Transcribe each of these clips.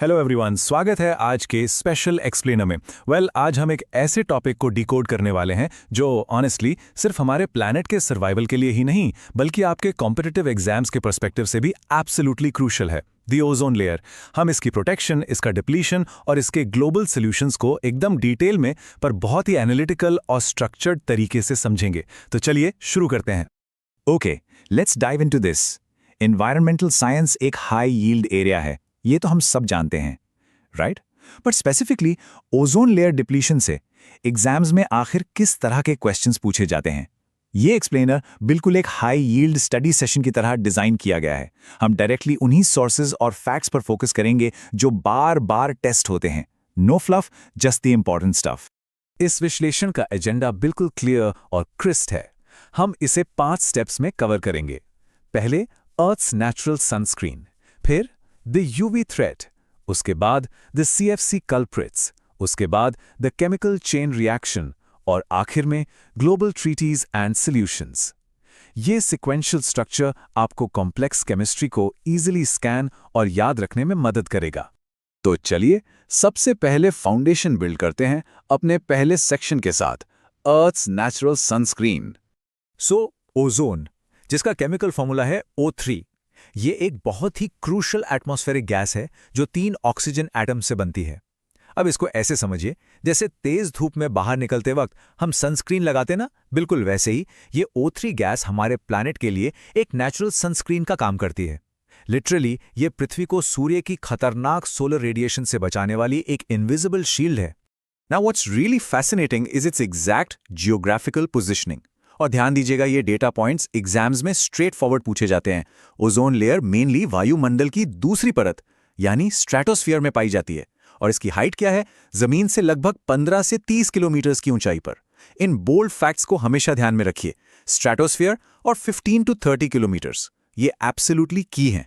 Hello everyone, स्वागत है आज के स्पेशल एक्सप्लेनर में। आज हम एक ऐसे टॉपिक को डिकोड करने वाले हैं जो ऑनेस्टली सिर्फ हमारे प्लैनेट के सर्वाइवल के लिए ही नहीं बल्कि आपके कॉम्पिटिटिव एग्जाम्स के पर्सपेक्टिव से भी एब्सोल्युटली क्रूशियल है। The ozone layer. हम इसकी प्रोटेक्शन, इसका डिप्लीशन और इसके ग्लोबल सॉल्यूशंस को एकदम डिटेल में पर बहुत ही एनालिटिकल और स्ट्रक्चर्ड तरीके से समझेंगे। तो चलिए शुरू करते हैं। Okay, let's dive into this. Environmental science एक हाई यील्ड एरिया है, ये तो हम सब जानते हैं, right? But specifically ozone layer depletion से एग्जाम्स में आखिर किस तरह के क्वेश्चंस पूछे जाते हैं, ये एक्सप्लेनर बिल्कुल एक हाई यील्ड स्टडी सेशन की तरह डिजाइन किया गया है। हम डायरेक्टली उन्हीं सोर्सेज और फैक्ट्स पर फोकस करेंगे जो बार बार टेस्ट होते हैं। No fluff, just the important stuff. इस विश्लेषण का एजेंडा बिल्कुल क्लियर और क्रिस्प है। हम इसे 5 स्टेप्स में कवर करेंगे। पहले अर्थ्स नेचुरल सनस्क्रीन, फिर द यूवी थ्रेट, उसके बाद द सीएफसी कल्प्रिट्स, उसके बाद द केमिकल चेन रिएक्शन और आखिर में ग्लोबल ट्रीटीज एंड सॉल्यूशंस। ये सीक्वेंशियल स्ट्रक्चर आपको कॉम्प्लेक्स केमिस्ट्री को इजीली स्कैन और याद रखने में मदद करेगा। तो चलिए सबसे पहले फाउंडेशन बिल्ड करते हैं अपने पहले सेक्शन के साथ, अर्थ्स नेचुरल सनस्क्रीन। ओजोन, जिसका केमिकल फॉर्मूला है O3, ये एक बहुत ही क्रूशल एटमॉस्फेरिक गैस है जो 3 ऑक्सीजन एटम से बनती है। अब इसको ऐसे समझिए, जैसे तेज धूप में बाहर निकलते वक्त हम सनस्क्रीन लगाते ना, बिल्कुल वैसे ही ये O3 गैस हमारे प्लैनेट के लिए एक नेचुरल सनस्क्रीन का काम करती है। लिटरली ये पृथ्वी को सूर्य की खतरनाक सोलर रेडिएशन से बचाने वाली एक इनविजिबल शील्ड है। Now what's really fascinating is it's exact geographical positioning. और ध्यान दीजिएगा, ये डेटा पॉइंट्स एग्जाम्स में स्ट्रेट फॉरवर्ड पूछे जाते हैं। ओजोन लेयर मेनली वायुमंडल की दूसरी परत यानी स्ट्रेटोस्फीयर में पाई जाती है और इसकी हाइट क्या है, जमीन से लगभग 15 से 30 किलोमीटर की ऊंचाई पर। इन बोल्ड फैक्ट्स को हमेशा ध्यान में रखिए, स्ट्रेटोस्फीयर और 15 to 30 किलोमीटर्स, ये एब्सोल्युटली की हैं।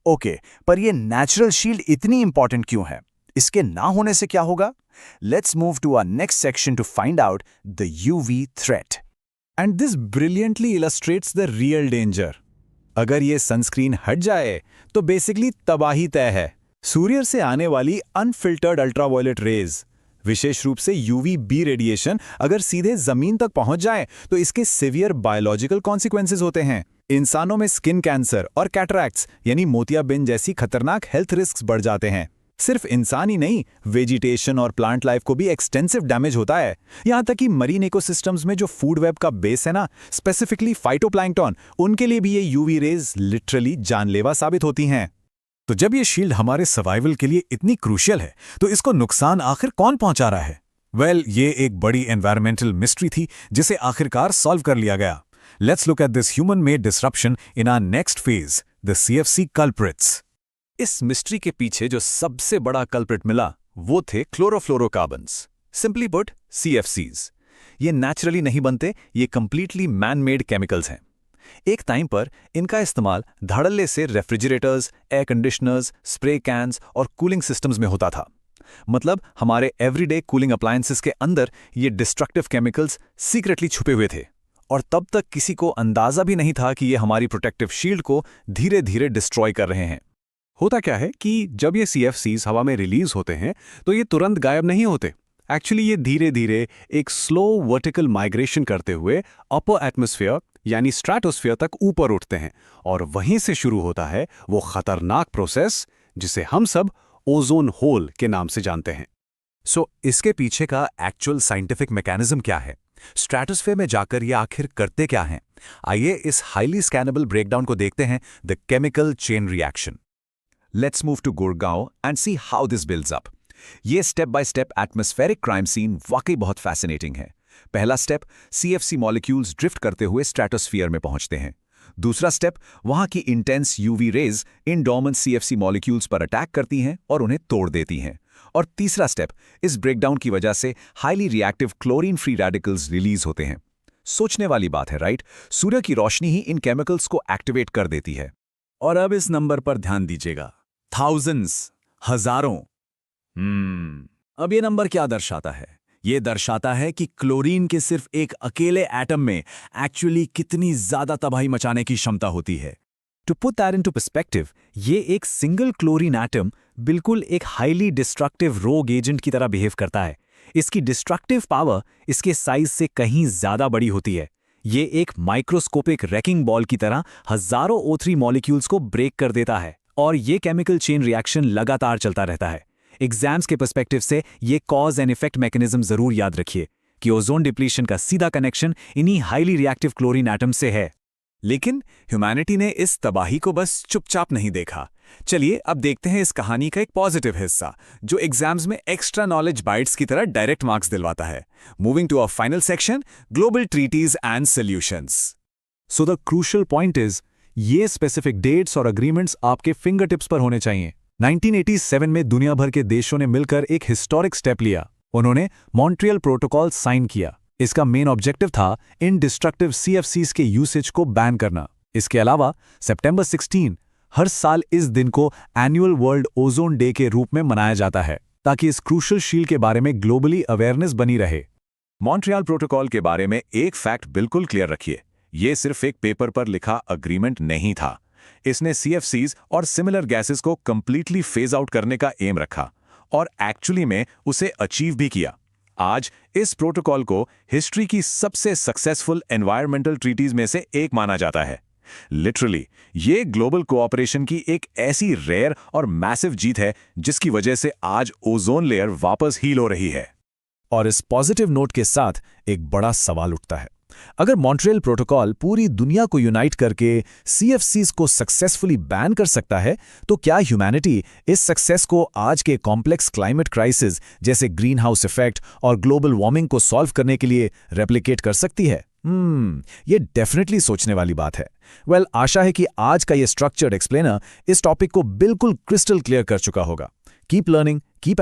ओके, पर ये नेचुरल शील्ड इतनी इंपॉर्टेंट क्यों है? इसके ना होने से क्या होगा? Let's move to our next section to find out the UV threat. And this brilliantly illustrates the real danger. अगर ये सनस्क्रीन हट जाए तो बेसिकली तबाही तय है। सूर्य से आने वाली अनफिल्टर्ड अल्ट्रावायलेट रेज, विशेष रूप से यूवी बी रेडिएशन, अगर सीधे जमीन तक पहुंच जाए तो इसके सिवियर बायोलॉजिकल कॉन्सिक्वेंसेस होते हैं। इंसानों में स्किन कैंसर और कैटरैक्ट्स यानी मोतियाबिंद जैसी खतरनाक हेल्थ रिस्क बढ़ जाते हैं। सिर्फ इंसान ही नहीं, वेजिटेशन और प्लांट लाइफ को भी एक्सटेंसिव डैमेज होता है। यहां तक कि मरीन इकोसिस्टम्स में जो फूड वेब का बेस है ना, स्पेसिफिकली फाइटोप्लैंक्टन, उनके लिए भी ये यूवी रेज लिटरली जानलेवा साबित होती हैं। तो जब ये शील्ड हमारे सर्वाइवल के लिए इतनी क्रूशियल है तो इसको नुकसान आखिर कौन पहुंचा रहा है? ये एक बड़ी एनवायरमेंटल मिस्ट्री थी जिसे आखिरकार सॉल्व कर लिया गया। Let's look at this human made disruption in our next phase, the CFC culprits. इस मिस्ट्री के पीछे जो सबसे बड़ा कल्प्रिट मिला वो थे क्लोरोफ्लोरोकार्बन्स, सिंपली पुट सीएफसीज। ये नेचुरली नहीं बनते, ये कंप्लीटली मैन मेड केमिकल्स हैं। एक टाइम पर इनका इस्तेमाल धड़ल्ले से refrigerators, air conditioners, spray cans और कूलिंग सिस्टम्स में होता था। मतलब हमारे एवरीडे कूलिंग अप्लायंसेस के अंदर ये डिस्ट्रक्टिव केमिकल्स सीक्रेटली छुपे हुए थे और तब तक किसी को अंदाजा भी नहीं था कि ये हमारी प्रोटेक्टिव शील्ड को धीरे धीरे डिस्ट्रॉय कर रहे हैं। होता क्या है कि जब ये सीएफसीज हवा में रिलीज होते हैं तो ये तुरंत गायब नहीं होते। एक्चुअली ये धीरे धीरे एक स्लो वर्टिकल माइग्रेशन करते हुए अपर एटमॉस्फेयर यानी स्ट्रेटोस्फीयर तक ऊपर उठते हैं और वहीं से शुरू होता है वो खतरनाक प्रोसेस जिसे हम सब ओजोन होल के नाम से जानते हैं। इसके पीछे का एक्चुअल साइंटिफिक मैकेनिज्म क्या है? स्ट्रेटोस्फीयर में जाकर ये आखिर करते क्या हैं? आइए इस हाईली स्कैनेबल ब्रेकडाउन को देखते हैं, the chemical chain reaction. Let's move to Gurgaon and see how this builds up. ये step by step atmospheric crime scene वाकई बहुत फैसिनेटिंग है। पहला स्टेप, सीएफसी मॉलिक्यूल्स ड्रिफ्ट करते हुए स्ट्रेटोस्फीयर में पहुंचते हैं। दूसरा स्टेप, वहां की इंटेंस यूवी रेज इन डोर्मेंट सीएफसी मॉलिक्यूल्स पर अटैक करती हैं और उन्हें तोड़ देती हैं। और तीसरा स्टेप, इस ब्रेकडाउन की वजह से highly reactive chlorine free radicals release होते हैं। सोचने वाली बात है, राइट? सूर्य की रोशनी ही इन केमिकल्स को एक्टिवेट कर देती है। और अब इस नंबर पर ध्यान दीजिएगा, थाउजेंड्स, हजारों। अब ये नंबर क्या दर्शाता है? ये दर्शाता है कि क्लोरीन के सिर्फ एक अकेले एटम में एक्चुअली कितनी ज्यादा तबाही मचाने की क्षमता होती है। To put that into perspective, ये एक सिंगल क्लोरीन एटम बिल्कुल एक हाईली डिस्ट्रक्टिव रोग एजेंट की तरह बिहेव करता है। इसकी डिस्ट्रक्टिव पावर इसके साइज से कहीं ज्यादा बड़ी होती है। ये एक माइक्रोस्कोपिक रैकिंग बॉल की तरह हजारों O3 मॉलिक्यूल्स को ब्रेक कर देता है और ये केमिकल चेन रिएक्शन लगातार चलता रहता है। एग्जाम्स के पर्सपेक्टिव से ये कॉज एंड इफेक्ट मैकेनिज्म जरूर याद रखिए कि ओजोन डिप्लीशन का सीधा कनेक्शन इन्हीं हाईली रिएक्टिव क्लोरीन एटम से है। लेकिन ह्यूमैनिटी ने इस तबाही को बस चुपचाप नहीं देखा। चलिए अब देखते हैं इस कहानी का एक पॉजिटिव हिस्सा जो एग्जाम्स में एक्स्ट्रा नॉलेज बाइट्स की तरह डायरेक्ट मार्क्स दिलवाता है। Moving to our final section, global treaties and solutions. So the crucial point is, ये स्पेसिफिक डेट्स और अग्रीमेंट्स आपके फिंगर टिप्स पर होने चाहिए। 1987 में दुनिया भर के देशों ने मिलकर एक हिस्टोरिक स्टेप लिया। उन्होंने मॉन्ट्रियल प्रोटोकॉल साइन किया। इसका मेन ऑब्जेक्टिव था इनडिस्ट्रक्टिव CFCs के यूसेज को बैन करना। इसके अलावा सितंबर 16 हर साल इस दिन को एनुअल वर्ल्ड ओजोन डे के रूप में मनाया जाता है ताकि इस क्रूशियल शील्ड के बारे में ग्लोबली अवेयरनेस बनी रहे। मॉन्ट्रियल प्रोटोकॉल के बारे में एक फैक्ट बिल्कुल क्लियर रखिए, ये सिर्फ एक पेपर पर लिखा अग्रीमेंट नहीं था। इसने CFCs और सिमिलर गैसेस को कंप्लीटली फेज आउट करने का एम रखा और एक्चुअली में उसे अचीव भी किया। आज इस प्रोटोकॉल को हिस्ट्री की सबसे सक्सेसफुल एनवायरमेंटल ट्रीटीज में से एक माना जाता है। लिटरली ये ग्लोबल कोऑपरेशन की एक ऐसी रेयर और मैसिव जीत है जिसकी वजह से आज ओजोन लेयर वापस हील हो रही है। और इस पॉजिटिव नोट के साथ एक बड़ा सवाल उठता है, अगर मॉन्ट्रियल प्रोटोकॉल पूरी दुनिया को यूनाइट करके CFCs को सक्सेसफुली बैन कर सकता है, तो क्या ह्यूमैनिटी इस सक्सेस को आज के कॉम्प्लेक्स क्लाइमेट क्राइसिस जैसे ग्रीन हाउस इफेक्ट और ग्लोबल वार्मिंग को सॉल्व करने के लिए रेप्लिकेट कर सकती है? ये डेफिनेटली सोचने वाली बात है। वेल, आशा है कि आज का ये स्ट्रक्चर्ड एक्सप्लेनर इस टॉपिक को बिल्कुल क्रिस्टल क्लियर कर चुका होगा। Keep learning, keep